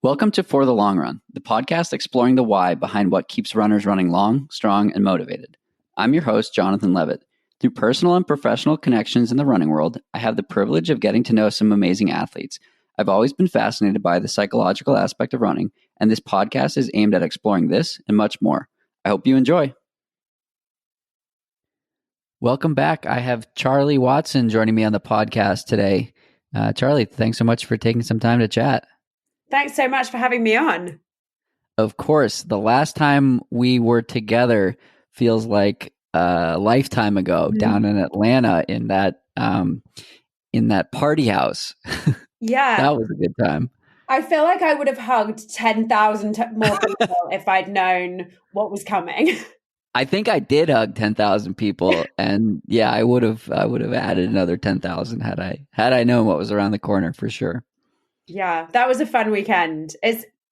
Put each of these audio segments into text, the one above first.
Welcome to For the Long Run, the podcast exploring the why behind what keeps runners running long, strong, and motivated. I'm your host, Jonathan Levitt. Through personal and professional connections in the running world, I have the privilege of getting to know some amazing athletes. I've always been fascinated by the psychological aspect of running, and this podcast is aimed at exploring this and much more. I hope you enjoy. Welcome back. I have Charlie Watson joining me on the podcast today. Charlie, thanks so much for taking some time to chat. Thanks so much for having me on. Of course. The last time we were together feels like a lifetime ago down in Atlanta in that party house. Yeah. That was a good time. I feel like I would have hugged 10,000 more people if I'd known what was coming. I think I did hug 10,000 people, and yeah, I would have added another 10,000 had I known what was around the corner for sure. Yeah, that was a fun weekend.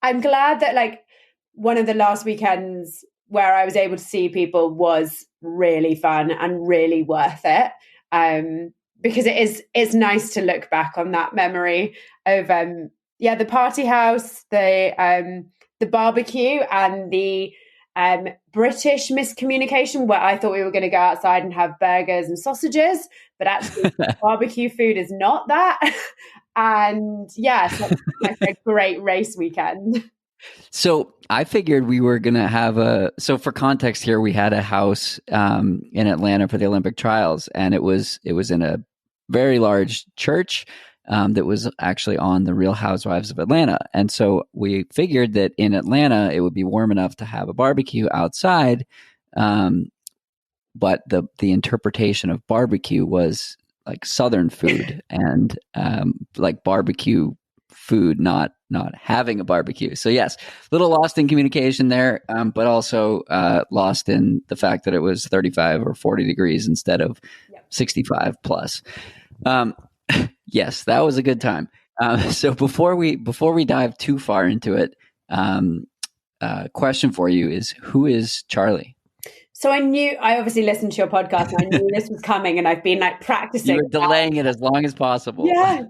I'm glad that like one of the last weekends where I was able to see people was really fun and really worth it. Because it's nice to look back on that memory of the party house, the barbecue, and the British miscommunication where I thought we were going to go outside and have burgers and sausages, but actually barbecue food is not that. And yes, that's like a great race weekend. So I figured we were going to have so for context here, we had a house in Atlanta for the Olympic trials, and it was in a very large church that was actually on the Real Housewives of Atlanta. And so we figured that in Atlanta, it would be warm enough to have a barbecue outside. But the interpretation of barbecue was like Southern food and like barbecue food, not having a barbecue. So yes, a little lost in communication there, but also lost in the fact that it was 35 or 40 degrees instead of 65 plus. Yes, that was a good time. So before we dive too far into it, question for you is, who is Charlie? So I obviously listened to your podcast and I knew this was coming, and I've been like practicing. You were delaying it as long as possible. Yeah.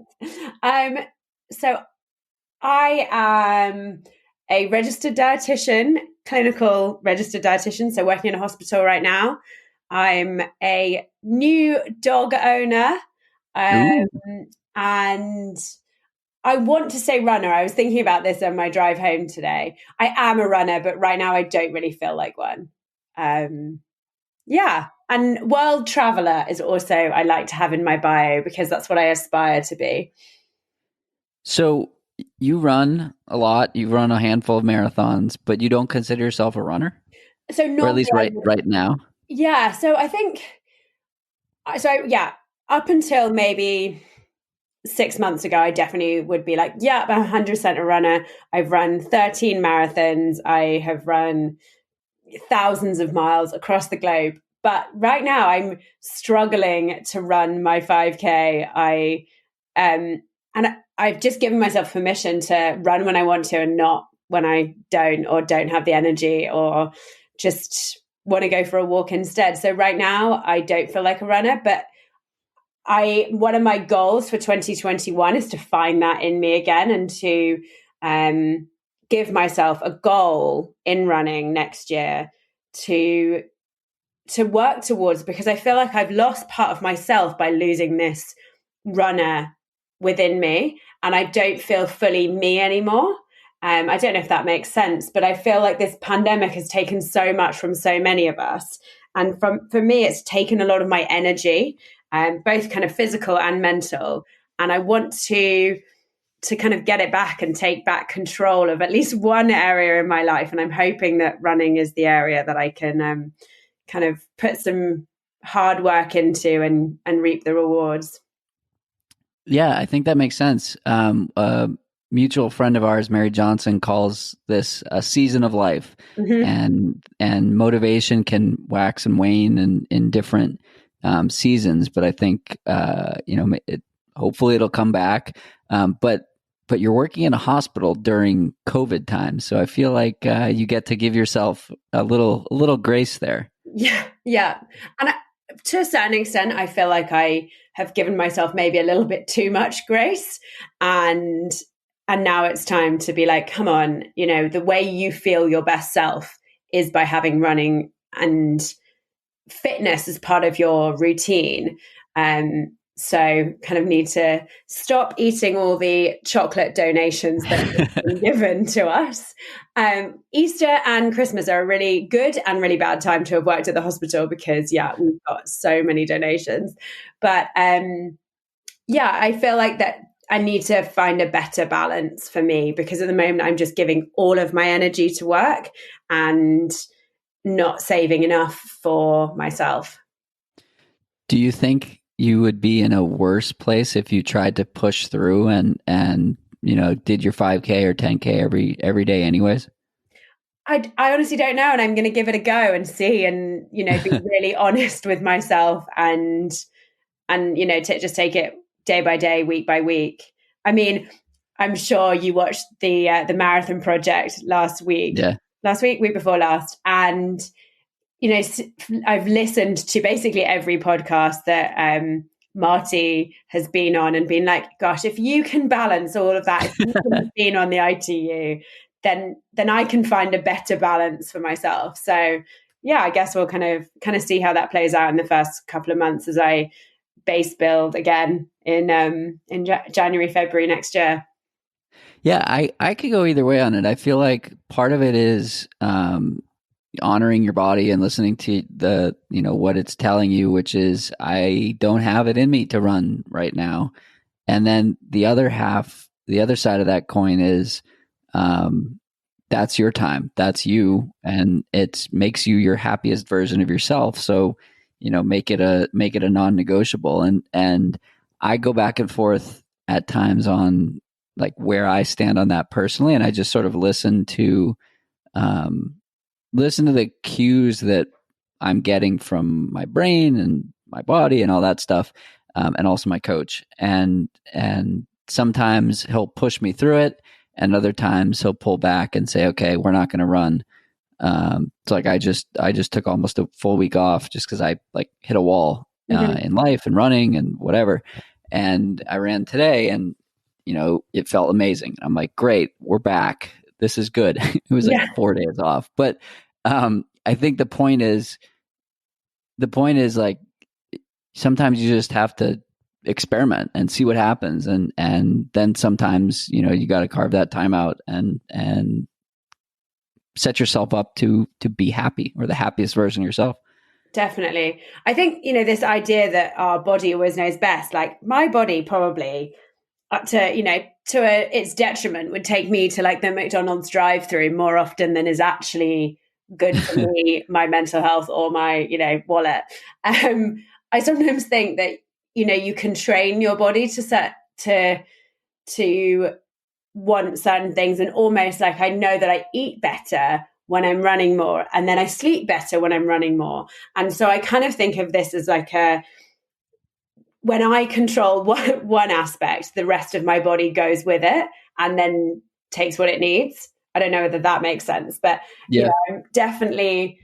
So I am a registered dietitian, clinical registered dietitian. So working in a hospital right now. I'm a new dog owner. And I want to say runner. I was thinking about this on my drive home today. I am a runner, but right now I don't really feel like one. And world traveler is also I like to have in my bio because that's what I aspire to be. So you run a lot. You run a handful of marathons, but you don't consider yourself a runner? So not, or at least right now. Yeah. So I think. Up until maybe 6 months ago, I definitely would be like, yeah, I'm 100% a runner. I've run 13 marathons. I have run thousands of miles across the globe. But right now I'm struggling to run my 5K. I've just given myself permission to run when I want to and not when I don't, or don't have the energy, or just want to go for a walk instead. So right now I don't feel like a runner, but one of my goals for 2021 is to find that in me again, and to give myself a goal in running next year to work towards, because I feel like I've lost part of myself by losing this runner within me, and I don't feel fully me anymore. I don't know if that makes sense, but I feel like this pandemic has taken so much from so many of us. And for me, it's taken a lot of my energy, both kind of physical and mental. And I want to kind of get it back and take back control of at least one area in my life. And I'm hoping that running is the area that I can kind of put some hard work into and reap the rewards. Yeah, I think that makes sense. A mutual friend of ours, Mary Johnson, calls this a season of life, and motivation can wax and wane in different seasons. But I think hopefully it'll come back. But you're working in a hospital during COVID time, so I feel like you get to give yourself a little grace there. Yeah. And to a certain extent, I feel like I have given myself maybe a little bit too much grace, and now it's time to be like, come on, the way you feel your best self is by having running and fitness as part of your routine. So kind of need to stop eating all the chocolate donations that have been given to us. Easter and Christmas are a really good and really bad time to have worked at the hospital because, we've got so many donations. But I feel like that I need to find a better balance for me, because at the moment I'm just giving all of my energy to work and not saving enough for myself. Do you think you would be in a worse place if you tried to push through and did your 5K or 10K every day anyways? I honestly don't know, and I'm going to give it a go and see, and be really honest with myself, and just take it day by day, week by week. I mean, I'm sure you watched the Marathon Project last week, Yeah. week before last, and I've listened to basically every podcast that Marty has been on and been like, gosh, if you can balance all of that, if you can have been on the ITU, then I can find a better balance for myself. So I guess we'll kind of see how that plays out in the first couple of months as I base build again in January, February next year. Yeah, I could go either way on it. I feel like part of it is honoring your body and listening to the what it's telling you, which is I don't have it in me to run right now. And then the other side of that coin is that's your time, that's you, and it makes you your happiest version of yourself. So make it a non-negotiable. And I go back and forth at times on like where I stand on that personally, and I just sort of listen to the cues that I'm getting from my brain and my body and all that stuff, and also my coach. And sometimes he'll push me through it, and other times he'll pull back and say, "Okay, we're not going to run." It's like I just took almost a full week off just because I like hit a wall in life and running and whatever. And I ran today, and it felt amazing. I'm like, great, we're back. This is good. It was like 4 days off. But I think the point is like sometimes you just have to experiment and see what happens. And then sometimes, you got to carve that time out and set yourself up to be happy, or the happiest version of yourself. Definitely. I think, this idea that our body always knows best, like my body probably up to its detriment would take me to like the McDonald's drive-through more often than is actually good for me, my mental health, or my wallet. I sometimes think that you can train your body to want certain things, and almost like I know that I eat better when I'm running more, and then I sleep better when I'm running more. And so I kind of think of this as like when I control one aspect, the rest of my body goes with it and then takes what it needs. I don't know whether that makes sense, but definitely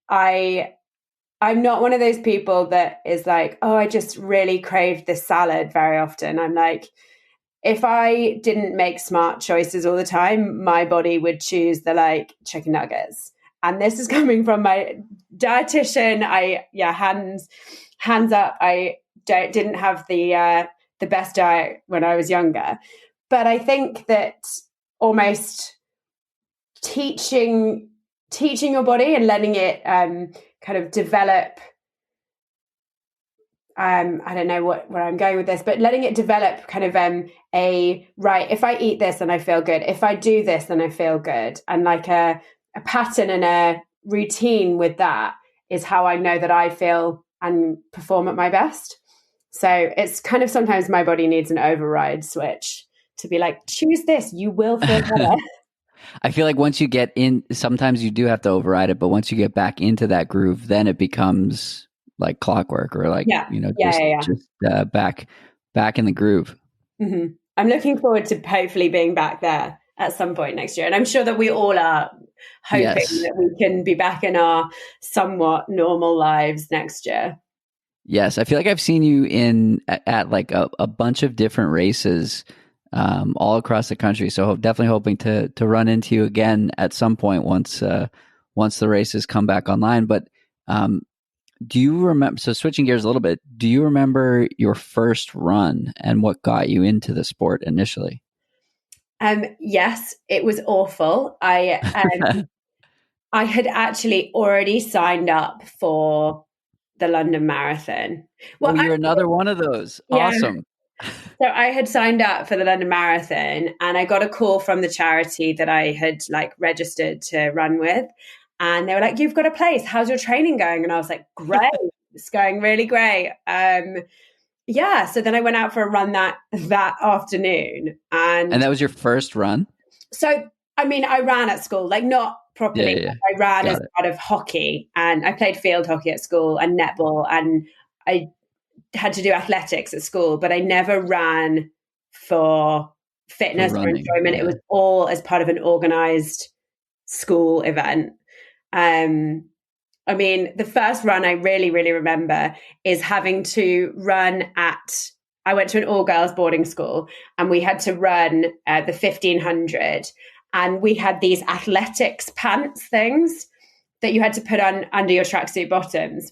I'm not one of those people that is like, oh, I just really crave this salad very often. I'm like, if I didn't make smart choices all the time, my body would choose the like chicken nuggets. And this is coming from my dietitian. Hands up. I didn't have the best diet when I was younger, but I think that almost teaching your body and letting it kind of develop. I don't know where I'm going with this, but letting it develop kind of right, if I eat this, then I feel good. If I do this, then I feel good. And like a pattern and a routine with that is how I know that I feel and perform at my best. So it's kind of sometimes my body needs an override switch to be like, choose this, you will feel better. I feel like once you get in, sometimes you do have to override it, but once you get back into that groove, then it becomes like clockwork, or like, just back in the groove. Mm-hmm. I'm looking forward to hopefully being back there at some point next year. And I'm sure that we all are hoping that we can be back in our somewhat normal lives next year. Yes, I feel like I've seen you at like a bunch of different races all across the country. So definitely hoping to run into you again at some point once the races come back online. But um, do you remember? So switching gears a little bit, do you remember your first run and what got you into the sport initially? Yes, it was awful. I had actually already signed up for the London Marathon. Oh, Well, you're another one of those. yeah. Awesome. So I had signed up for the London Marathon, and I got a call from the charity that I had like registered to run with. And they were like, "You've got a place. How's your training going?" And I was like, "Great. It's going really great." Yeah. So then I went out for a run that afternoon. And And that was your first run? so I mean, I ran at school, like not Yeah, properly. yeah, yeah. I ran as Got it. part of hockey, and I played field hockey at school and netball, and I had to do athletics at school, but I never ran for For fitness or running. enjoyment. It Yeah. was all as part of an organized school event. Um, I mean, the first run I really, really remember is having to run at. I went to an all girls boarding school, and we had to run the 1500, and we had these athletics pants things that you had to put on under your tracksuit bottoms.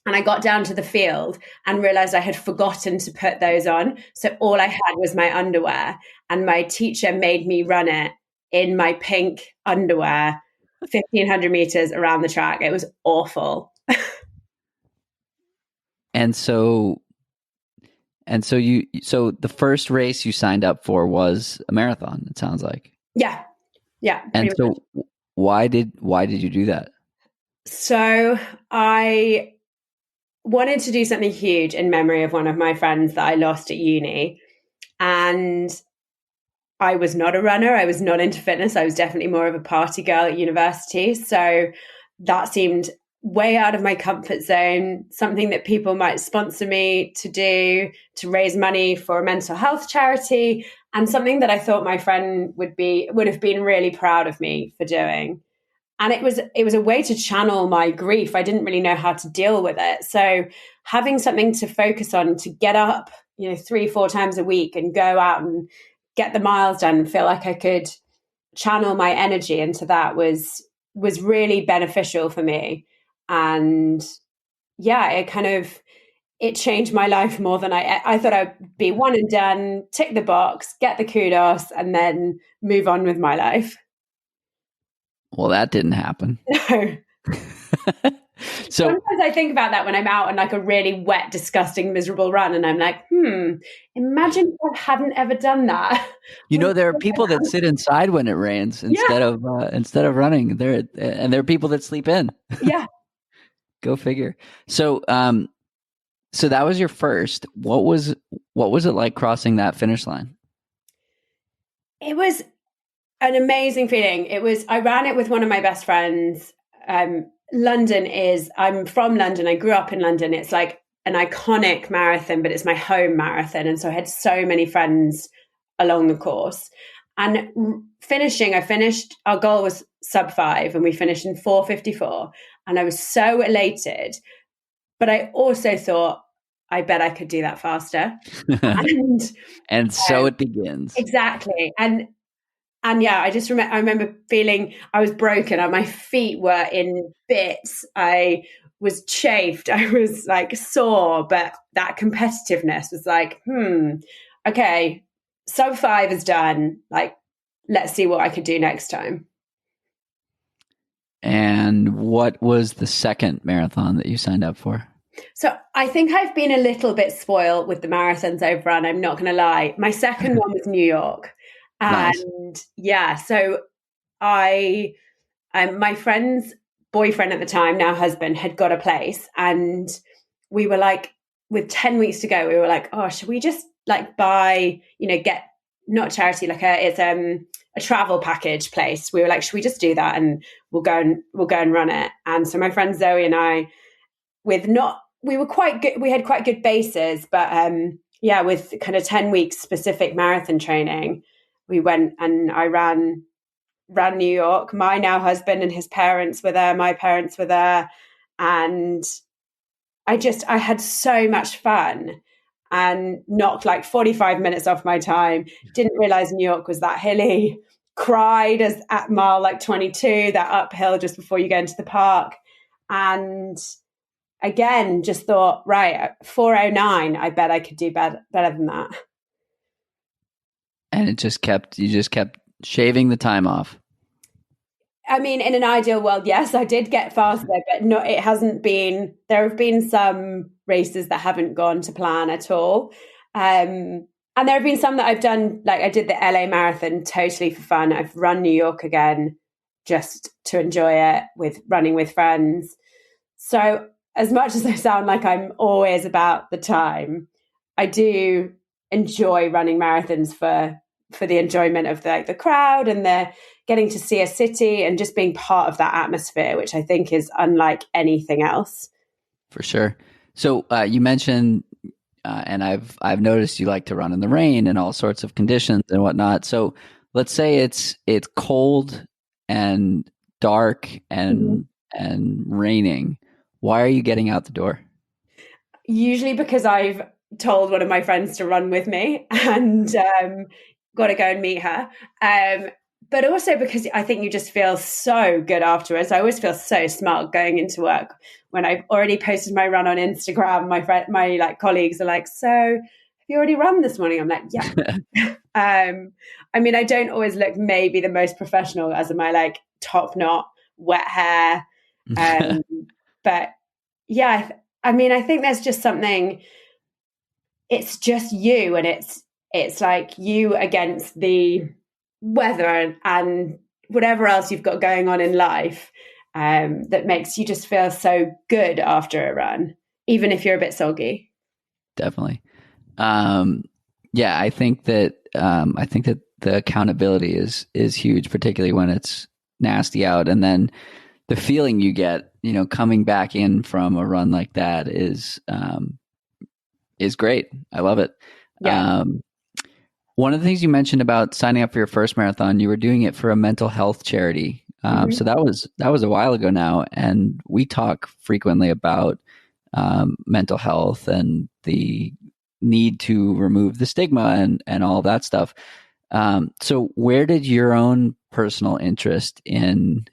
And I got down to the field and realized I had forgotten to put those on. So all I had was my underwear. And my teacher made me run it in my pink underwear, 1500 meters around the track. It was awful. And so so the first race you signed up for was a marathon, it sounds like. Yeah. Yeah. And Pretty much. so why did you do that? So I wanted to do something huge in memory of one of my friends that I lost at uni. And I was not a runner. I was not into fitness. I was definitely more of a party girl at university. So that seemed way out of my comfort zone, something that people might sponsor me to do to raise money for a mental health charity, and something that I thought my friend would have been really proud of me for doing. And it was a way to channel my grief. I didn't really know how to deal with it. So having something to focus on, to get up, 3-4 times a week and go out and get the miles done and feel like I could channel my energy into that was really beneficial for me. And yeah, it changed my life more than I thought. I'd be one and done, tick the box, get the kudos, and then move on with my life. Well, that didn't happen. No. So, Sometimes I think about that when I'm out on like a really wet, disgusting, miserable run, and I'm like, imagine if I hadn't ever done that. there are people that sit inside when it rains Yeah, instead of running. There are people that sleep in. yeah. Go figure. So, so that was your first. What was it like crossing that finish line? It was an amazing feeling. I ran it with one of my best friends. I'm from London. I grew up in London. It's like an iconic marathon, but it's my home marathon. And so I had so many friends along the course. And our goal was sub 5, and we finished in 4:54. And I was so elated. But I also thought, I bet I could do that faster. And And so it begins. exactly. And yeah, I remember feeling I was broken. My feet were in bits. I was chafed. I was like sore, but that competitiveness was like, okay, sub 5 is done. Like, let's see what I could do next time. And what was the second marathon that you signed up for? So I think I've been a little bit spoiled with the marathons I've run. I'm not going to lie. My second one was New York. Nice. And yeah, so I my friend's boyfriend at the time, now husband, had got a place, and we were like, with 10 weeks to go, we were like, oh, should we just like buy, get not charity, like a travel package place. We were like, should we just do that, and we'll go and run it. And so my friend Zoe and I, we were quite good, we had quite good bases, but yeah, with kind of 10 weeks specific marathon training, we went and I ran New York. My now husband and his parents were there. My parents were there. And I had so much fun and knocked like 45 minutes off my time. Didn't realize New York was that hilly. Cried as at mile like 22, that uphill just before you go into the park. And again, just thought, right, at 4:09, I bet I could do better than that. And you just kept shaving the time off. I mean, in an ideal world, yes, I did get faster, but no, it hasn't been. There have been some races that haven't gone to plan at all. And there have been some that I've done, like I did the LA Marathon totally for fun. I've run New York again just to enjoy it with running with friends. So as much as I sound like I'm always about the time, I do enjoy running marathons for the enjoyment of the crowd and the getting to see a city and just being part of that atmosphere, which I think is unlike anything else. For sure. So you mentioned, and I've noticed you like to run in the rain and all sorts of conditions and whatnot. So let's say it's cold and dark and raining. Why are you getting out the door? Usually because I've told one of my friends to run with me and got to go and meet her. But also because I think you just feel so good afterwards. I always feel so smart going into work when I've already posted my run on Instagram. My like colleagues are like, "So, have you already run this morning?" I'm like, "Yeah." I mean, I don't always look maybe the most professional as in my like top knot, wet hair, but yeah. I mean, I think there's just something. It's just you, and it's like you against the weather and whatever else you've got going on in life, that makes you just feel so good after a run, even if you're a bit soggy. Definitely. Yeah, I think that the accountability is huge, particularly when it's nasty out, and then the feeling you get, coming back in from a run like that is great. I love it. Yeah. One of the things you mentioned about signing up for your first marathon, you were doing it for a mental health charity. So that was a while ago now, and we talk frequently about mental health and the need to remove the stigma and all of that stuff. So where did your own personal interest in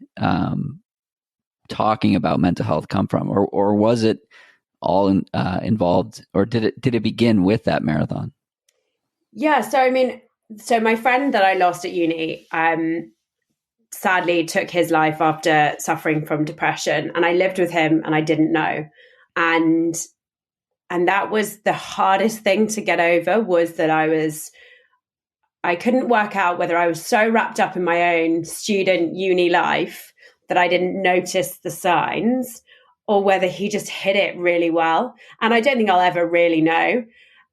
talking about mental health come from, or was it all involved, or did it begin with that marathon? Yeah. So, I mean, so my friend that I lost at uni, sadly took his life after suffering from depression, and I lived with him and I didn't know. And that was the hardest thing to get over, was that I couldn't work out whether I was so wrapped up in my own student uni life that I didn't notice the signs, or whether he just hid it really well. And I don't think I'll ever really know.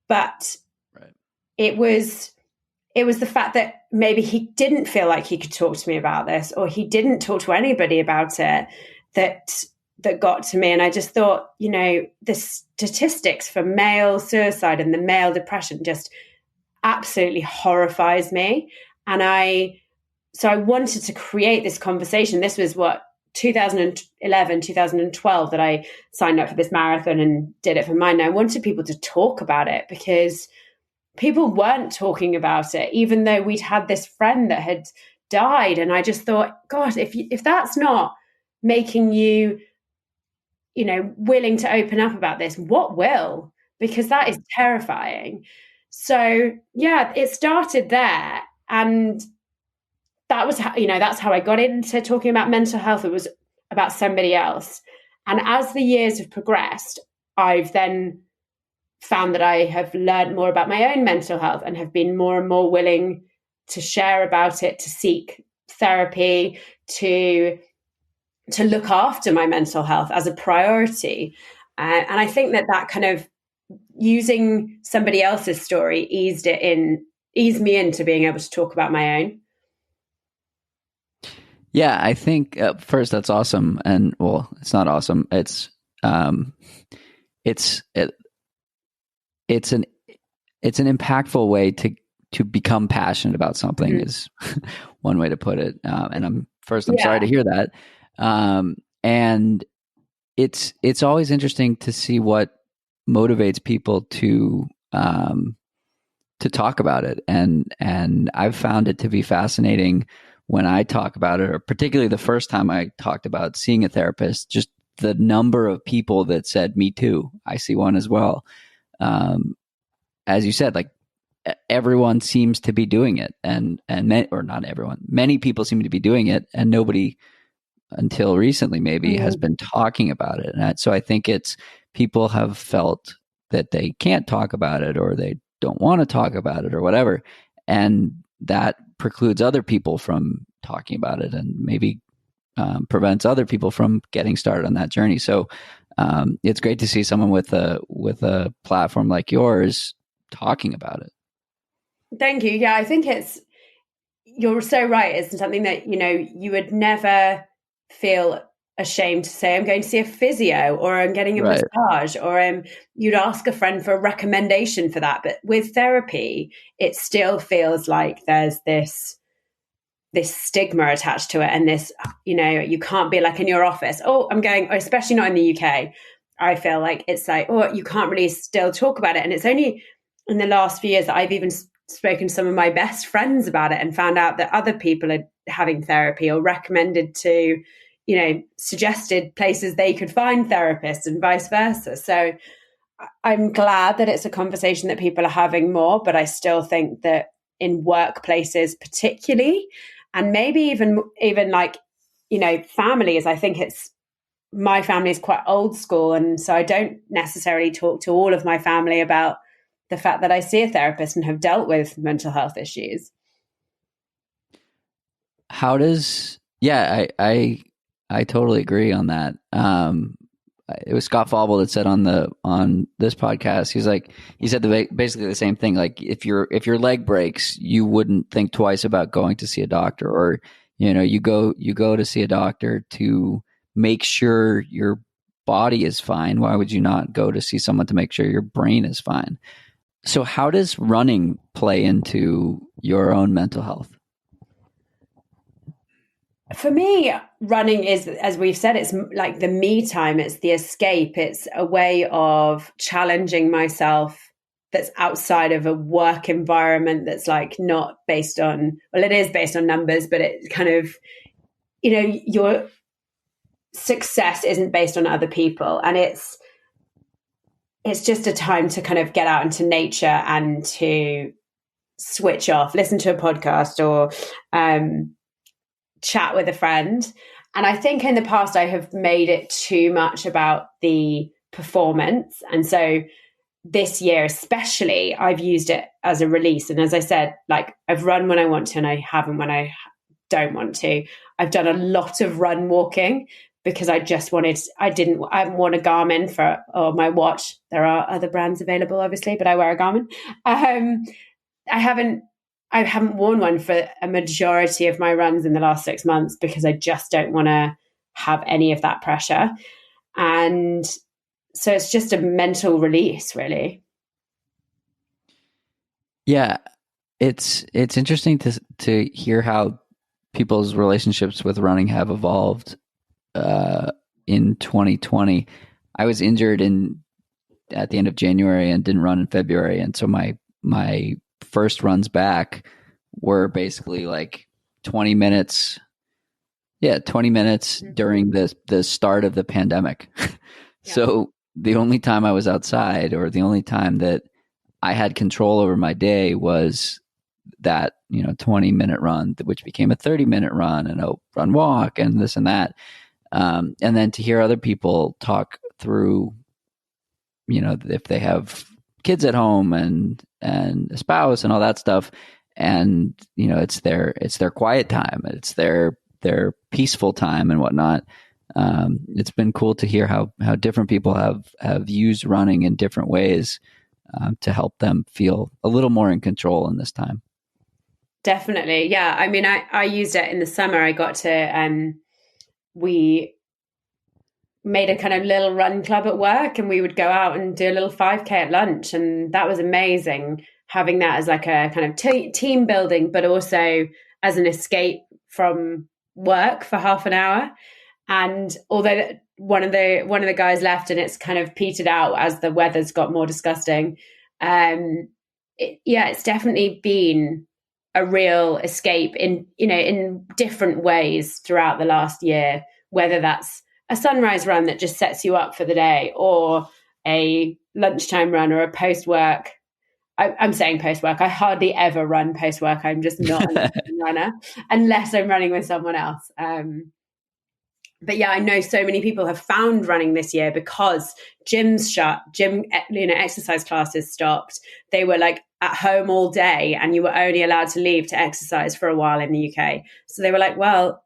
But Right. it was the fact that maybe he didn't feel like he could talk to me about this, or he didn't talk to anybody about it, that got to me. And I just thought, the statistics for male suicide and the male depression just absolutely horrifies me. And so I wanted to create this conversation. This was 2011, 2012 that I signed up for this marathon and did it for mine. And I wanted people to talk about it because people weren't talking about it, even though we'd had this friend that had died. And I just thought, God, if that's not making you, willing to open up about this, what will? Because that is terrifying. So yeah, it started there. And that was how, that's how I got into talking about mental health. It was about somebody else. And as the years have progressed, I've then found that I have learned more about my own mental health and have been more and more willing to share about it, to seek therapy, to look after my mental health as a priority. And I think that kind of using somebody else's story eased me into being able to talk about my own. Yeah, I think first that's awesome, and well, it's not awesome. It's an impactful way to become passionate about something, is one way to put it. And I'm sorry to hear that. And it's always interesting to see what motivates people to talk about it, and I've found it to be fascinating when I talk about it, or particularly the first time I talked about seeing a therapist, just the number of people that said, "Me too, I see one as well." Um, as you said, like everyone seems to be doing it, or not everyone, many people seem to be doing it, and nobody until recently maybe has been talking about it. And so I think it's people have felt that they can't talk about it, or they don't want to talk about it, or whatever, and that precludes other people from talking about it, and maybe prevents other people from getting started on that journey. So it's great to see someone with a platform like yours talking about it. Thank you. Yeah, I think you're so right. It's something that, you would never feel ashamed to say, I'm going to see a physio, or I'm getting a Right. massage, or you'd ask a friend for a recommendation for that. But with therapy, it still feels like there's this stigma attached to it, and this, you can't be like in your office, oh, I'm going, especially not in the UK. I feel like it's like, oh, you can't really still talk about it. And it's only in the last few years that I've even spoken to some of my best friends about it, and found out that other people are having therapy, or recommended to, suggested places they could find therapists, and vice versa. So I'm glad that it's a conversation that people are having more, but I still think that in workplaces particularly, and maybe even like, families, I think my family is quite old school, and so I don't necessarily talk to all of my family about the fact that I see a therapist and have dealt with mental health issues. How does I totally agree on that. It was Scott Fauble that said on this podcast, he said basically the same thing. Like if your leg breaks, you wouldn't think twice about going to see a doctor, or you go to see a doctor to make sure your body is fine. Why would you not go to see someone to make sure your brain is fine? So how does running play into your own mental health? For me, running is, as we've said, it's like the me time, it's the escape, it's a way of challenging myself that's outside of a work environment, that's like not based on, well, it is based on numbers, but it kind of, your success isn't based on other people. And it's just a time to kind of get out into nature and to switch off, listen to a podcast, or chat with a friend. And I think in the past I have made it too much about the performance. And so this year especially, I've used it as a release. And as I said, like I've run when I want to, and I haven't when I don't want to. I've done a lot of run walking because I haven't worn a Garmin or my watch. There are other brands available, obviously, but I wear a Garmin. I haven't worn one for a majority of my runs in the last 6 months, because I just don't want to have any of that pressure. And so it's just a mental release, really. Yeah, it's interesting to hear how people's relationships with running have evolved in 2020. I was injured at the end of January and didn't run in February, and so my first runs back were basically like 20 minutes. Yeah, 20 minutes during the start of the pandemic. So the only time I was outside, or the only time that I had control over my day, was that 20-minute run, which became a 30-minute run, and a run walk, and this and that. And then to hear other people talk through, if they have kids at home and a spouse and all that stuff, and it's their quiet time, it's their peaceful time and whatnot. It's been cool to hear how different people have used running in different ways to help them feel a little more in control in this time. Definitely. Yeah. I mean, I used it in the summer. I got to, we made a kind of little run club at work, and we would go out and do a little 5K at lunch. And that was amazing, having that as like a kind of team building, but also as an escape from work for half an hour. And although one of the guys left, and it's kind of petered out as the weather's got more disgusting. It's definitely been a real escape in different ways throughout the last year, whether that's a sunrise run that just sets you up for the day, or a lunchtime run, or a post-work. I'm saying post-work. I hardly ever run post-work. I'm just not a runner unless I'm running with someone else. But yeah, I know so many people have found running this year because gyms shut, exercise classes stopped. They were like at home all day, and you were only allowed to leave to exercise for a while in the UK. So they were like, well,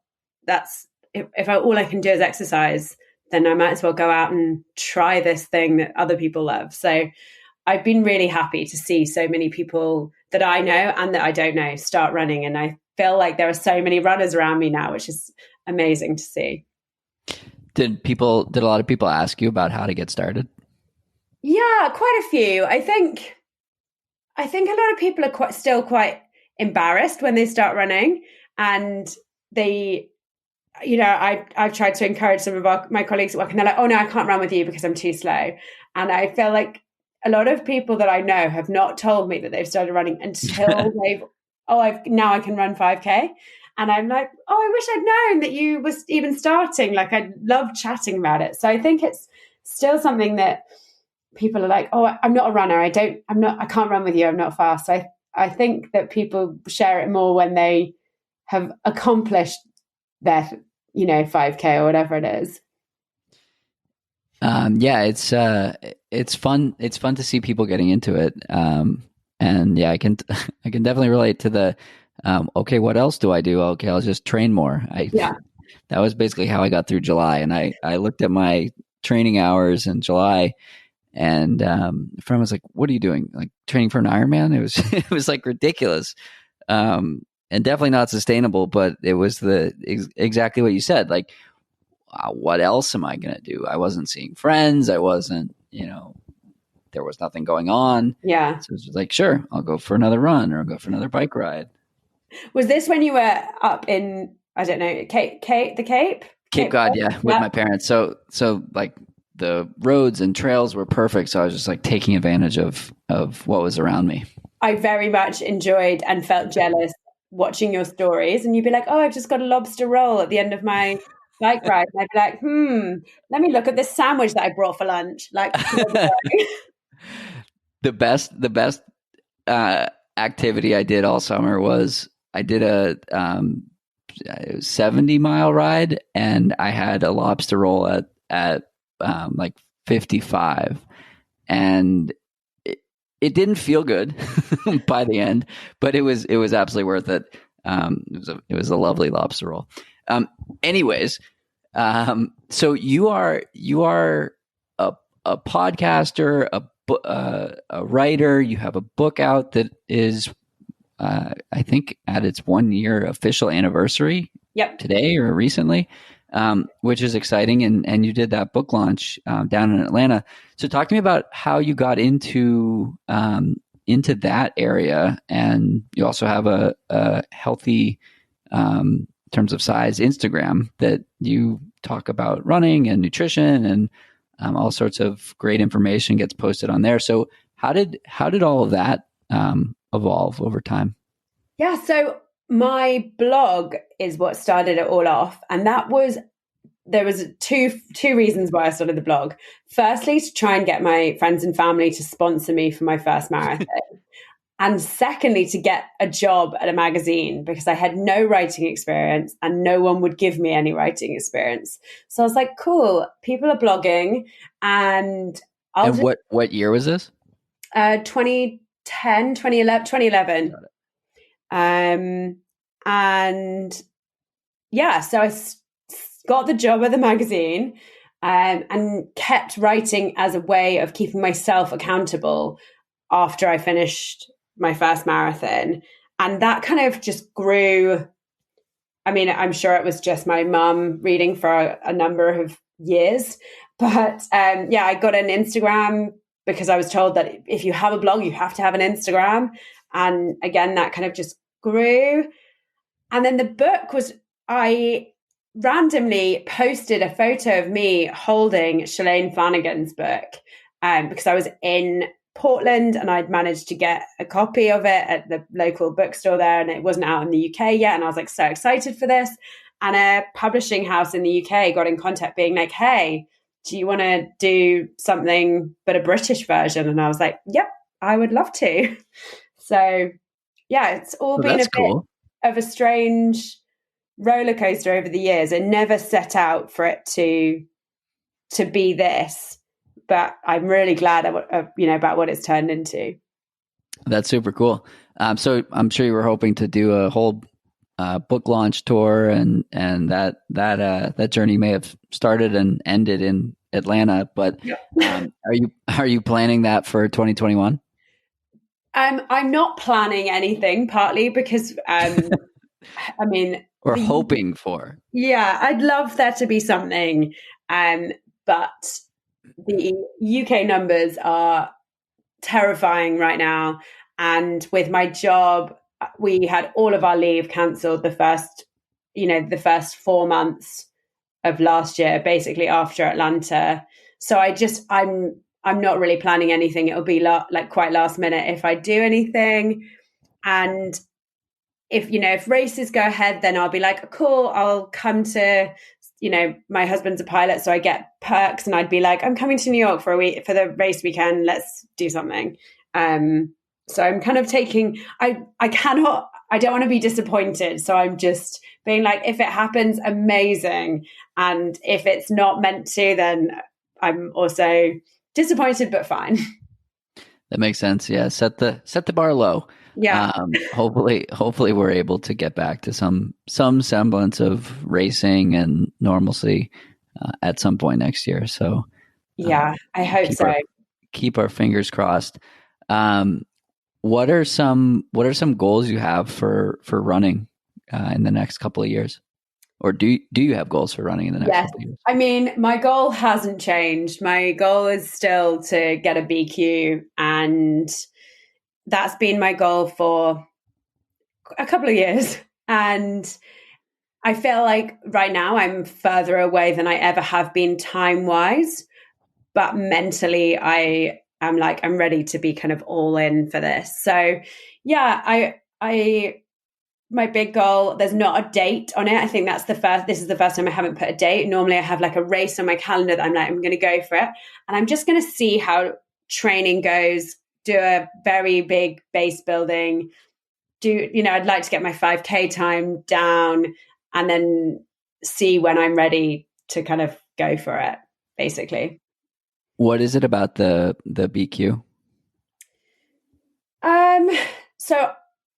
if all I can do is exercise, then I might as well go out and try this thing that other people love. So I've been really happy to see so many people that I know and that I don't know start running. And I feel like there are so many runners around me now, which is amazing to see. Did a lot of people ask you about how to get started? Yeah, quite a few. I think a lot of people are still quite embarrassed when they start running, and they, I've tried to encourage some of my colleagues at work, and they're like, oh no, I can't run with you because I'm too slow. And I feel like a lot of people that I know have not told me that they've started running until now I can run 5K. And I'm like, oh, I wish I'd known that you was even starting. Like, I love chatting about it. So I think it's still something that people are like, oh, I'm not a runner. I can't run with you. I'm not fast. So I think that people share it more when they have accomplished their, 5K or whatever it is. Yeah, it's fun. It's fun to see people getting into it. And yeah, I can definitely relate to the, okay, what else do I do? Okay, I'll just train more. That was basically how I got through July. And I looked at my training hours in July, and a friend was like, what are you doing? Like, training for an Ironman? It was like ridiculous. And definitely not sustainable, but it was exactly what you said. Like, what else am I going to do? I wasn't seeing friends. I wasn't, there was nothing going on. Yeah. So it was like, sure, I'll go for another run, or I'll go for another bike ride. Was this when you were up in, I don't know, Cape? Cape Cod, yeah, with my parents. So like the roads and trails were perfect. So I was just like taking advantage of what was around me. I very much enjoyed and felt jealous watching your stories, and you'd be like, oh, I've just got a lobster roll at the end of my bike ride. And I'd be like, let me look at this sandwich that I brought for lunch. Like, the best activity I did all summer was I did a 70-mile ride, and I had a lobster roll at like 55, and it didn't feel good by the end, but it was absolutely worth it. It was a lovely lobster roll. Anyways, so you are a podcaster, a writer. You have a book out that is, I think, at its 1-year official anniversary. Yep. Today or recently, which is exciting. And you did that book launch down in Atlanta. So talk to me about how you got into that area. And you also have a healthy, in terms of size, Instagram that you talk about running and nutrition, and all sorts of great information gets posted on there. So how did all of that evolve over time? Yeah. So my blog is what started it all off. And there was two reasons why I started the blog. Firstly, to try and get my friends and family to sponsor me for my first marathon. And secondly, to get a job at a magazine, because I had no writing experience and no one would give me any writing experience. So I was like, cool, people are blogging. And what year was this? 2010, 2011. And yeah, so I got the job at the magazine, and kept writing as a way of keeping myself accountable after I finished my first marathon. And that kind of just grew. I mean, I'm sure it was just my mum reading for a number of years, but yeah, I got an Instagram because I was told that if you have a blog, you have to have an Instagram. And again, that kind of just grew. And then the book was, I randomly posted a photo of me holding Shalane Flanagan's book because I was in Portland and I'd managed to get a copy of it at the local bookstore there, and it wasn't out in the UK yet. And I was like so excited for this. And a publishing house in the UK got in contact being like, hey, do you want to do something but a British version? And I was like, yep, I would love to. So yeah, it's all been a bit cool. of a strange roller coaster over the years. I never set out for it to be this, but I'm really glad about what it's turned into. That's super cool. So I'm sure you were hoping to do a whole book launch tour, and that journey may have started and ended in Atlanta. But are you planning that for 2021? I'm not planning anything, partly because I mean, or hoping for. Yeah, I'd love there to be something, but the UK numbers are terrifying right now. And with my job, we had all of our leave cancelled the first 4 months of last year, basically after Atlanta. So I'm not really planning anything. It'll be like quite last minute if I do anything. And if races go ahead, then I'll be like, cool, I'll come to, my husband's a pilot, so I get perks, and I'd be like, I'm coming to New York for a week for the race weekend. Let's do something. So I'm kind of taking, I don't want to be disappointed. So I'm just being like, if it happens, amazing. And if it's not meant to, then I'm also disappointed, but fine. That makes sense. Yeah. Set the bar low. Yeah. Hopefully we're able to get back to some semblance of racing and normalcy at some point next year. So yeah, I hope so. Keep our fingers crossed. What are some goals you have for running in the next couple of years? Or do you have goals for running in the next couple of years? I mean, my goal hasn't changed. My goal is still to get a BQ, and that's been my goal for a couple of years. And I feel like right now I'm further away than I ever have been time-wise, but mentally I'm ready to be kind of all in for this. So yeah, my big goal, there's not a date on it. I think this is the first time I haven't put a date. Normally I have like a race on my calendar that I'm going to go for it. And I'm just going to see how training goes, do a very big base building, I'd like to get my 5K time down, and then see when I'm ready to kind of go for it, basically. What is it about the BQ? So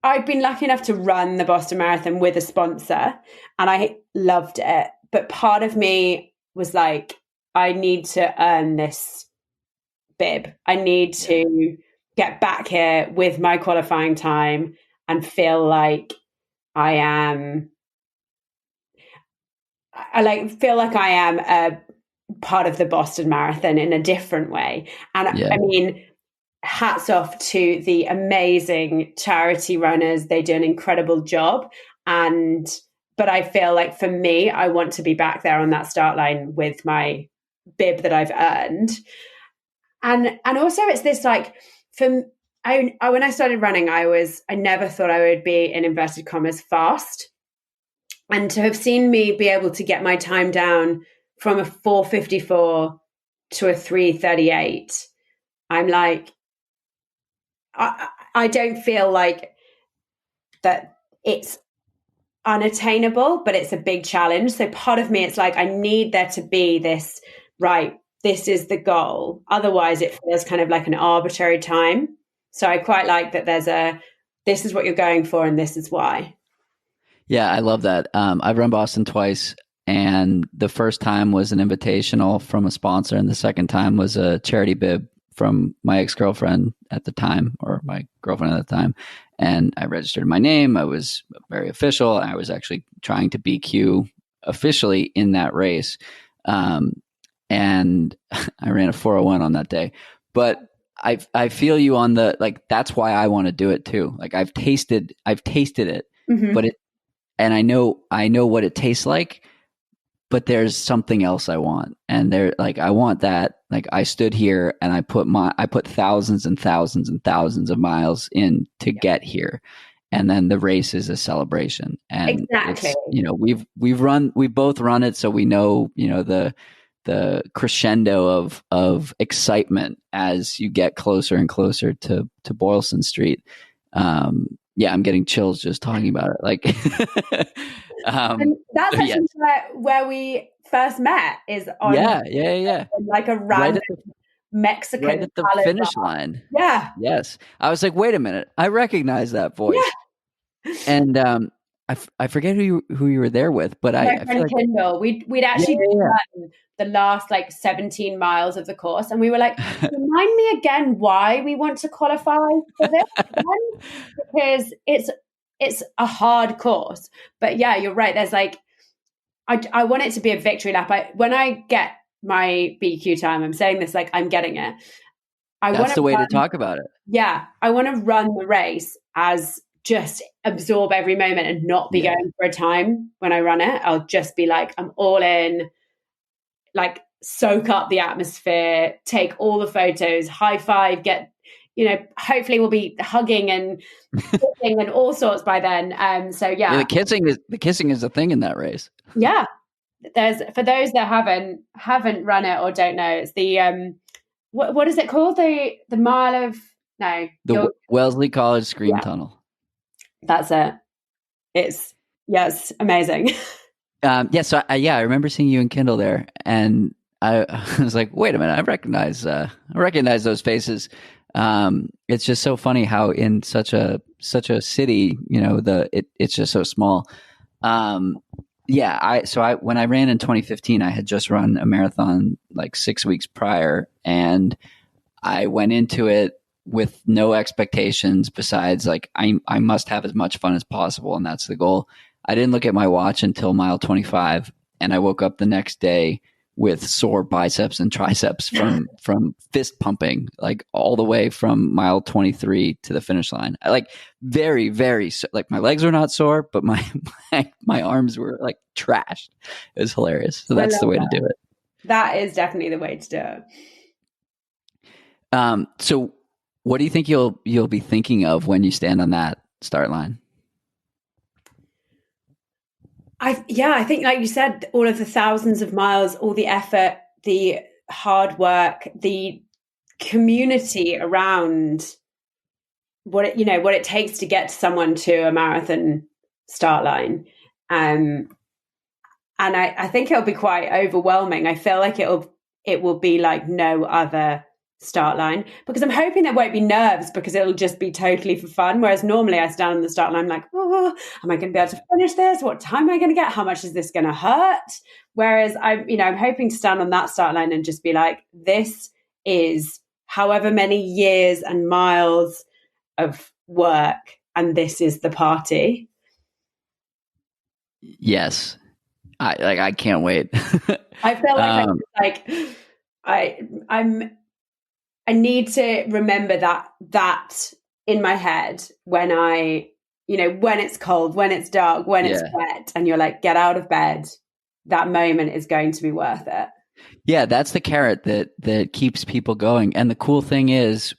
I've been lucky enough to run the Boston Marathon with a sponsor, and I loved it. But part of me was like, I need to earn this bib. I need to get back here with my qualifying time and feel like I am a part of the Boston Marathon in a different way. And I mean, hats off to the amazing charity runners. They do an incredible job. But I feel like for me, I want to be back there on that start line with my bib that I've earned. And also it's this like, when I started running, I never thought I would be, in inverted commas, fast. And to have seen me be able to get my time down from a 4:54 to a 3:38, I'm like, I don't feel like that it's unattainable, but it's a big challenge. So part of me, it's like, I need there to be this, right, this is the goal. Otherwise it feels kind of like an arbitrary time. So I quite like that this is what you're going for and this is why. Yeah, I love that. I've run Boston twice, and the first time was an invitational from a sponsor, and the second time was a charity bib from my ex-girlfriend at the time, or my girlfriend at the time. And I registered my name. I was very official. I was actually trying to BQ officially in that race. And I ran a 4:01 on that day. But I feel you on the, like, that's why I want to do it too. Like I've tasted it, Mm-hmm. but and I know what it tastes like, but there's something else I want. And there, like, I want that. Like, I stood here and I put thousands and thousands and thousands of miles in to get here. And then the race is a celebration. And Exactly. it's, we both run it. So we know, the crescendo of excitement as you get closer and closer to Boylston Street. Yeah, I'm getting chills just talking about it. Like, and that's actually yes. where we first met, is on like a random Mexican right at the salad finish bar. line. Yeah. Yes, I was like, wait a minute, I recognize that voice. Yeah. And I forget who you were there with, but My I feel friend like Kindle, we'd actually done the last like 17 miles of the course, and we were like, remind me again why we want to qualify for this again? Because it's a hard course. But yeah, you're right. There's like, I want it to be a victory lap. When I get my BQ time, I'm saying this like I'm getting it. That's the way to talk about it. Yeah, I want to run the race as just absorb every moment and not be going for a time when I run it. I'll just be like, I'm all in, like soak up the atmosphere, take all the photos, high five, hopefully we'll be hugging and kissing and all sorts by then. So yeah. The kissing is a thing in that race. Yeah. There's, for those that haven't run it or don't know, it's the what is it called? The mile of the Wellesley College Scream Tunnel. That's it. It's amazing. So I remember seeing you and Kindle there, and I was like, wait a minute, I recognize those faces. It's just so funny how in such a city, it's just so small. When I ran in 2015, I had just run a marathon like 6 weeks prior, and I went into it with no expectations besides like I must have as much fun as possible, and that's the goal. I didn't look at my watch until mile 25, and I woke up the next day with sore biceps and triceps from fist pumping, like all the way from mile 23 to the finish line. I like very, very, like my legs were not sore, but my arms were like trashed. It was hilarious. So that's the way to do it. That is definitely the way to do it. So what do you think you'll be thinking of when you stand on that start line? I think like you said, all of the thousands of miles, all the effort, the hard work, the community around what it takes to get someone to a marathon start line. And I think it'll be quite overwhelming. I feel like it will be like no other start line, because I'm hoping there won't be nerves, because it'll just be totally for fun. Whereas normally I stand on the start line, I'm like, oh, am I going to be able to finish this? What time am I going to get? How much is this going to hurt? Whereas I'm hoping to stand on that start line and just be like, this is however many years and miles of work, and this is the party. Yes. I can't wait. I feel like I need to remember that in my head when when it's cold, when it's dark, when it's wet, and you're like, get out of bed. That moment is going to be worth it. Yeah, that's the carrot that keeps people going. And the cool thing is,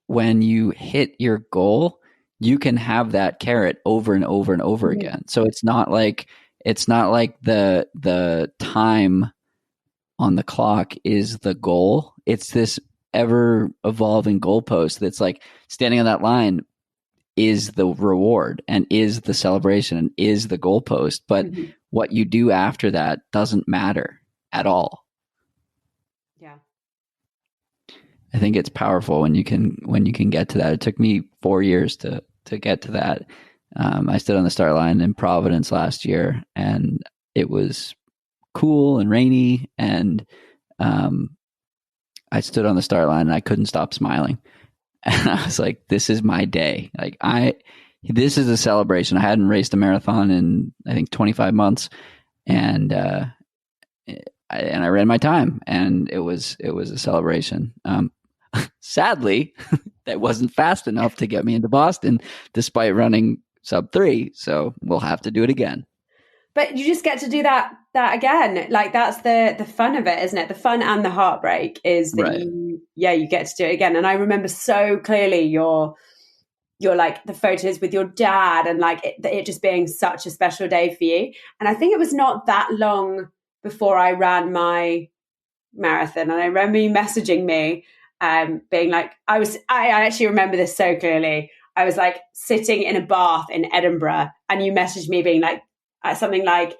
when you hit your goal, you can have that carrot over and over and over again. So it's not like the time on the clock is the goal. It's this ever evolving goalpost that's like standing on that line is the reward and is the celebration and is the goalpost. But what you do after that doesn't matter at all. Yeah. I think it's powerful when you can get to that. It took me 4 years to get to that. I stood on the start line in Providence last year, and it was cool and rainy, and I stood on the start line and I couldn't stop smiling. And I was like, this is my day. Like this is a celebration. I hadn't raced a marathon in, I think, 25 months. And I ran my time, and it was a celebration. Sadly, that wasn't fast enough to get me into Boston, despite running sub 3. So we'll have to do it again. But you just get to do that that again, like that's the fun of it, isn't it? The fun and the heartbreak is that Right. you get to do it again. And I remember so clearly your like the photos with your dad and like it just being such a special day for you. And I think it was not that long before I ran my marathon, and I remember you messaging me, being like, I actually remember this so clearly. I was like sitting in a bath in Edinburgh, and you messaged me being like something like,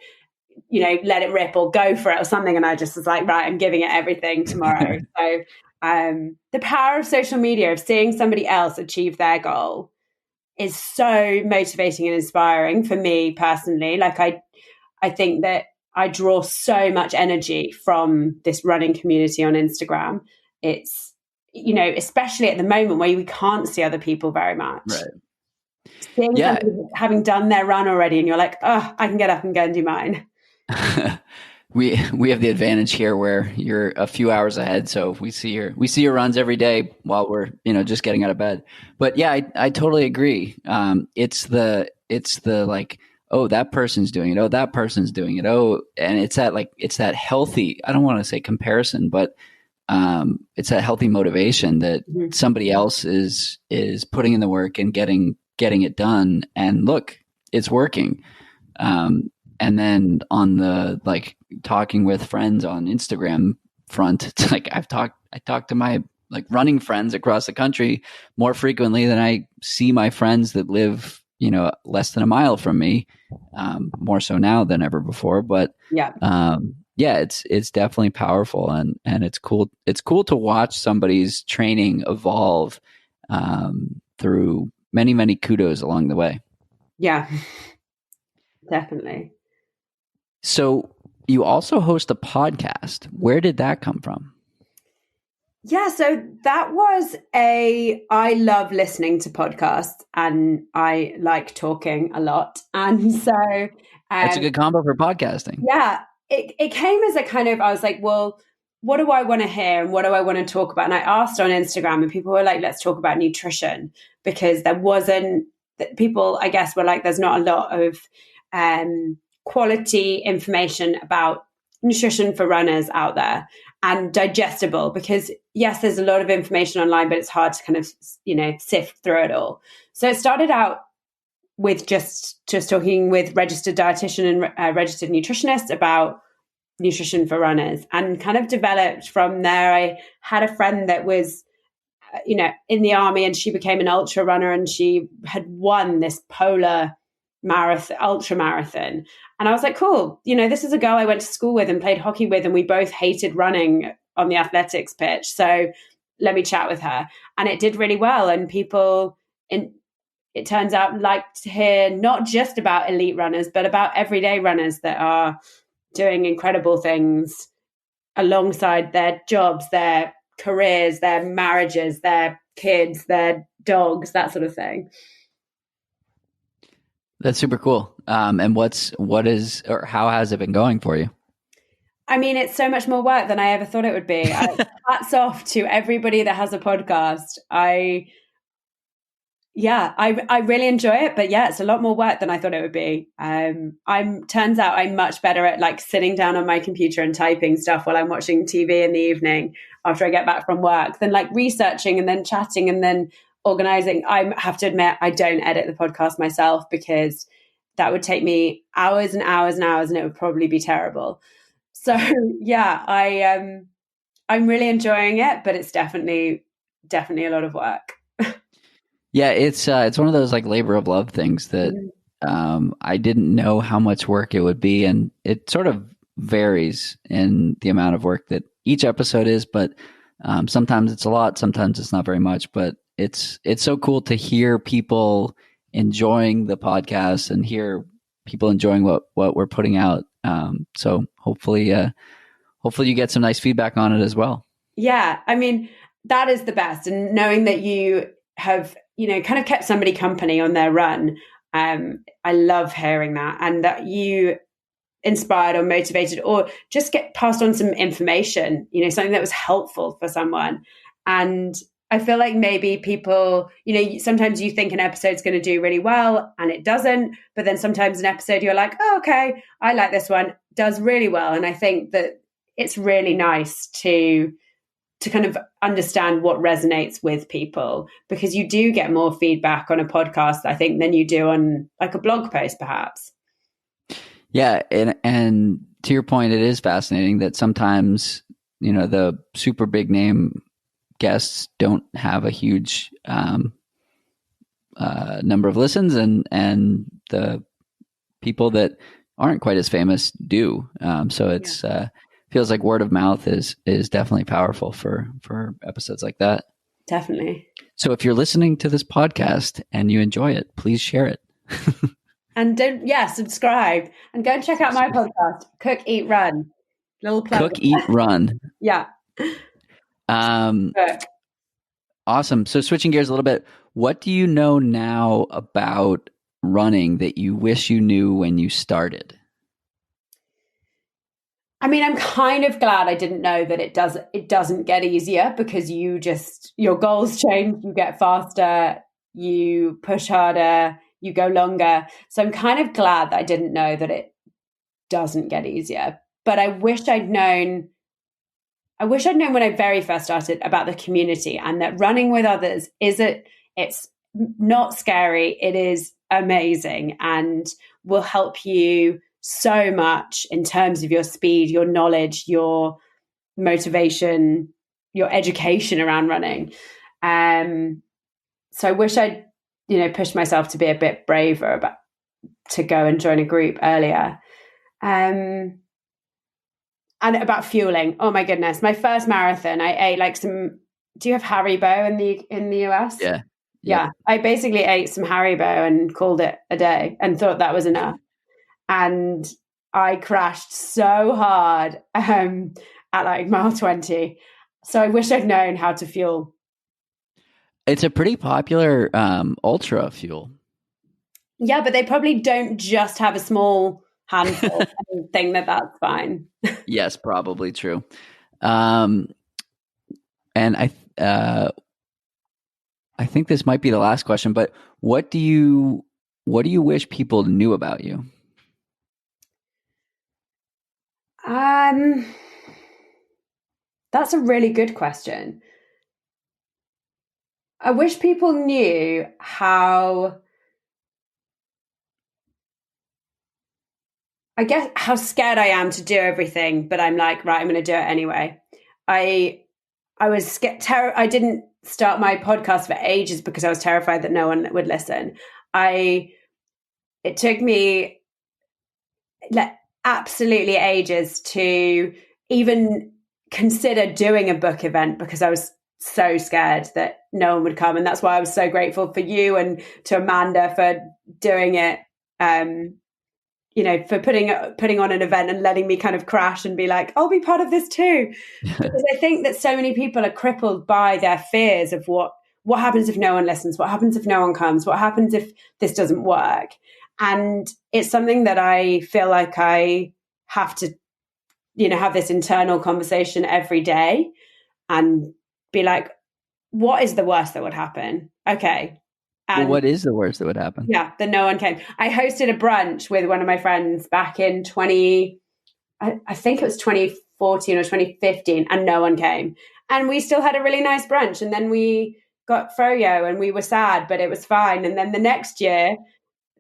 let it rip or go for it or something, and I just was like, right, I'm giving it everything tomorrow. So the power of social media, of seeing somebody else achieve their goal, is so motivating and inspiring for me personally. Like I think that I draw so much energy from this running community on Instagram. It's, especially at the moment where we can't see other people very much. Right. Seeing Yeah. somebody having done their run already, and you're like, oh, I can get up and go and do mine. we have the advantage here where you're a few hours ahead, so we see your runs every day while we're just getting out of bed. But yeah, I totally agree. It's the like, oh, that person's doing it, oh, that person's doing it, oh, and it's that healthy, I don't want to say comparison, but it's that healthy motivation that Mm-hmm. somebody else is putting in the work and getting it done, and look, it's working. And then on the like talking with friends on Instagram front, it's like I talk to my like running friends across the country more frequently than I see my friends that live, less than a mile from me, more so now than ever before. But Yeah. it's definitely powerful, and it's cool. It's cool to watch somebody's training evolve through many, many kudos along the way. Yeah, definitely. So you also host a podcast. Where did that come from? Yeah, so that was I love listening to podcasts, and I like talking a lot. And so That's a good combo for podcasting. yeah, it came as a kind of, I was like, well, what do I want to hear and what do I want to talk about? And I asked on Instagram, and people were like, let's talk about nutrition, because there wasn't, people, I guess, were like, there's not a lot of quality information about nutrition for runners out there, and digestible, because yes, there's a lot of information online, but it's hard to kind of, sift through it all. So it started out with just talking with registered dietitian and registered nutritionist about nutrition for runners, and kind of developed from there. I had a friend that was, in the army, and she became an ultra runner, and she had won this polar marathon, ultra marathon. And I was like, cool, this is a girl I went to school with and played hockey with, and we both hated running on the athletics pitch. So let me chat with her. And it did really well. And people, it turns out, like to hear not just about elite runners, but about everyday runners that are doing incredible things alongside their jobs, their careers, their marriages, their kids, their dogs, that sort of thing. That's super cool. And how has it been going for you? I mean, it's so much more work than I ever thought it would be. Hats off to everybody that has a podcast. I really enjoy it, but yeah, it's a lot more work than I thought it would be. Turns out I'm much better at like sitting down on my computer and typing stuff while I'm watching TV in the evening after I get back from work than like researching and then chatting and then organizing. I have to admit, I don't edit the podcast myself, because that would take me hours and hours and hours, and it would probably be terrible. So yeah, I'm really enjoying it, but it's definitely a lot of work. Yeah, it's one of those like labor of love things that I didn't know how much work it would be, and it sort of varies in the amount of work that each episode is. But sometimes it's a lot, sometimes it's not very much. But it's so cool to hear people enjoying the podcast and hear people enjoying what we're putting out. So hopefully you get some nice feedback on it as well. Yeah, I mean, that is the best, and knowing that you have, kind of kept somebody company on their run. I love hearing that, and that you inspired or motivated or just get passed on some information, something that was helpful for someone. And I feel like maybe people, sometimes you think an episode's going to do really well and it doesn't, but then sometimes an episode you're like, oh, okay, I like this one, does really well. And I think that it's really nice to kind of understand what resonates with people, because you do get more feedback on a podcast, I think, than you do on like a blog post, perhaps. Yeah. And to your point, it is fascinating that sometimes, the super big name guests don't have a huge number of listens, and the people that aren't quite as famous do. So it's feels like word of mouth is definitely powerful for episodes like that. Definitely. So if you're listening to this podcast and you enjoy it, please share it. And subscribe and go and check out my podcast, Cook, Eat, Run. Little plug. Cook, Eat, Run. Yeah. Awesome. So switching gears a little bit, what do you know now about running that you wish you knew when you started? I mean, I'm kind of glad I didn't know that it doesn't get easier, because your goals change, you get faster, you push harder, you go longer. So I'm kind of glad that I didn't know that it doesn't get easier. But I wish I'd known when I very first started about the community, and that running with others it's not scary. It is amazing and will help you so much in terms of your speed, your knowledge, your motivation, your education around running. So I wish I'd, pushed myself to be a bit braver to go and join a group earlier. And about fueling. Oh my goodness. My first marathon, I ate like some, do you have Haribo in the US? Yeah. Yeah. I basically ate some Haribo and called it a day and thought that was enough. And I crashed so hard at like mile 20. So I wish I'd known how to fuel. It's a pretty popular ultra fuel. Yeah, but they probably don't just have a small handful and think that that's fine. Yes, probably true. And I think this might be the last question, but what do you wish people knew about you? That's a really good question. I wish people knew how scared I am to do everything, but I'm like, right, I'm going to do it anyway. I was scared. I didn't start my podcast for ages because I was terrified that no one would listen. It took me like absolutely ages to even consider doing a book event, because I was so scared that no one would come. And that's why I was so grateful for you and to Amanda for doing it. For putting on an event and letting me kind of crash and be like, I'll be part of this too. Because I think that so many people are crippled by their fears of what happens if no one listens, what happens if no one comes, what happens if this doesn't work. And it's something that I feel like I have to, have this internal conversation every day and be like, what is the worst that would happen? Okay. And what is the worst that would happen? Yeah, that no one came. I hosted a brunch with one of my friends back in I think it was 2014 or 2015, and no one came. And we still had a really nice brunch. And then we got froyo and we were sad, but it was fine. And then the next year,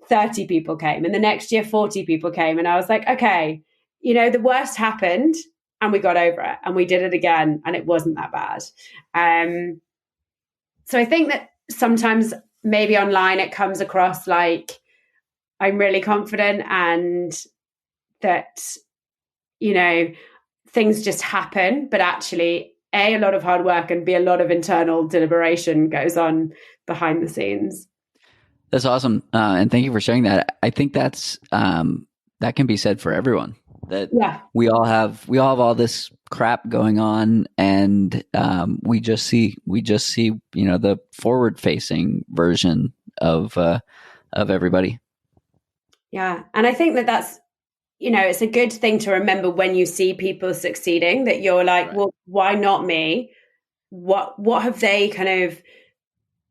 30 people came. And the next year, 40 people came. And I was like, okay, the worst happened and we got over it and we did it again. And it wasn't that bad. So I think that sometimes maybe online it comes across like I'm really confident and that, things just happen, but actually a lot of hard work and B, a lot of internal deliberation goes on behind the scenes. That's awesome. And thank you for sharing that. I think that's, that can be said for everyone, that we all have all this crap going on, and we just see the forward facing version of everybody. Yeah. And I think that that's, it's a good thing to remember when you see people succeeding, that you're like, right, well, why not me? what have they kind of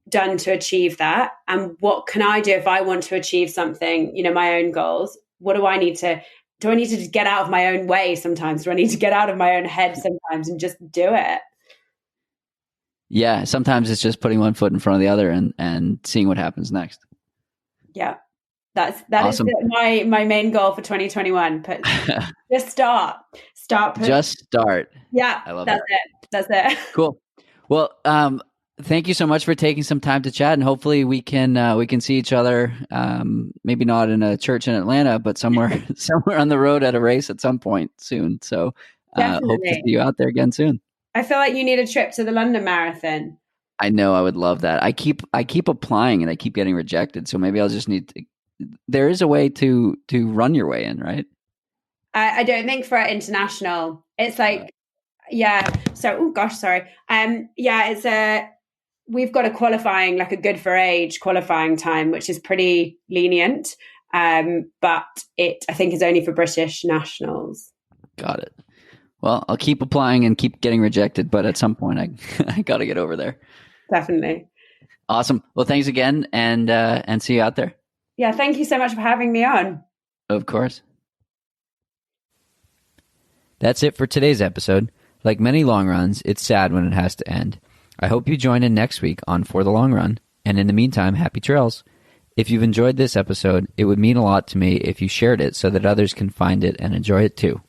done to achieve that, and what can I do if I want to achieve something, my own goals? What do I need to just get out of my own way sometimes? Do I need to get out of my own head sometimes and just do it? Yeah, sometimes it's just putting one foot in front of the other and seeing what happens next. Yeah, that awesome. is my main goal for 2021. Just start. Just start. Yeah, I love that's that. That's it. Cool. Well, thank you so much for taking some time to chat, and hopefully we can see each other. Maybe not in a church in Atlanta, but somewhere on the road at a race at some point soon. So hope to see you out there again soon. I feel like you need a trip to the London Marathon. I know, I would love that. I keep applying and I keep getting rejected. So maybe I'll just need to. There is a way to run your way in, right? I don't think for international. It's like, yeah. So, oh gosh, sorry. Yeah, it's we've got a qualifying, like a good for age qualifying time, which is pretty lenient. But I think is only for British nationals. Got it. Well, I'll keep applying and keep getting rejected, but at some point I got to get over there. Definitely. Awesome. Well, thanks again, and see you out there. Yeah, thank you so much for having me on. Of course. That's it for today's episode. Like many long runs, it's sad when it has to end. I hope you join in next week on For the Long Run, and in the meantime, happy trails. If you've enjoyed this episode, it would mean a lot to me if you shared it so that others can find it and enjoy it too.